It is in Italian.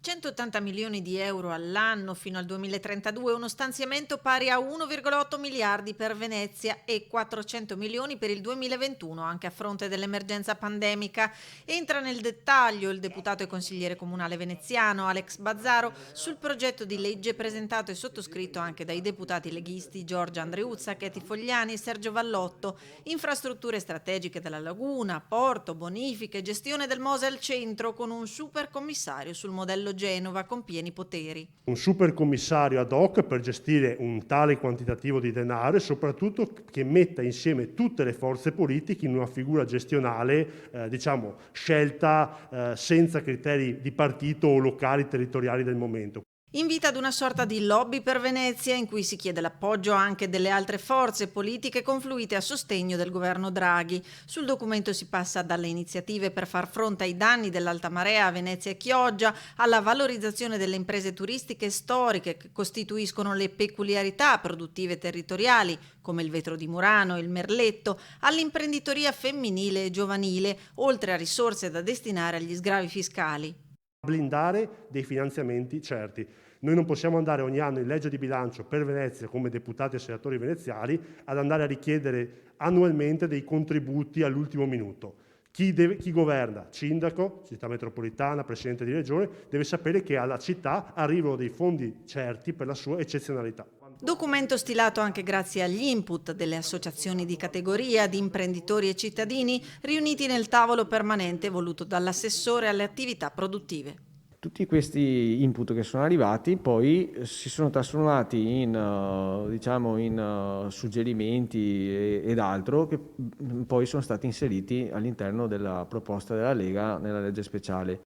180 milioni di euro all'anno fino al 2032, uno stanziamento pari a 1,8 miliardi per Venezia e 400 milioni per il 2021, anche a fronte dell'emergenza pandemica. Entra nel dettaglio il deputato e consigliere comunale veneziano Alex Bazzaro sul progetto di legge presentato e sottoscritto anche dai deputati leghisti Giorgia Andreuzza, Katy Fogliani e Sergio Vallotto. Infrastrutture strategiche della laguna, porto, bonifiche, gestione del Mose al centro, con un super commissario sul modello Genova con pieni poteri. Un super commissario ad hoc per gestire un tale quantitativo di denaro e soprattutto che metta insieme tutte le forze politiche in una figura gestionale, scelta senza criteri di partito o locali territoriali del momento. Invita ad una sorta di lobby per Venezia in cui si chiede l'appoggio anche delle altre forze politiche confluite a sostegno del governo Draghi. Sul documento si passa dalle iniziative per far fronte ai danni dell'alta marea a Venezia e Chioggia, alla valorizzazione delle imprese turistiche storiche che costituiscono le peculiarità produttive territoriali, come il vetro di Murano e il merletto, all'imprenditoria femminile e giovanile, oltre a risorse da destinare agli sgravi fiscali. Blindare dei finanziamenti certi. Noi non possiamo andare ogni anno in legge di bilancio per Venezia, come deputati e senatori veneziani, ad andare a richiedere annualmente dei contributi all'ultimo minuto. Chi governa, sindaco, città metropolitana, presidente di regione, deve sapere che alla città arrivano dei fondi certi per la sua eccezionalità. Documento stilato anche grazie agli input delle associazioni di categoria, di imprenditori e cittadini riuniti nel tavolo permanente voluto dall'assessore alle attività produttive. Tutti questi input che sono arrivati poi si sono trasformati in suggerimenti ed altro che poi sono stati inseriti all'interno della proposta della Lega nella legge speciale.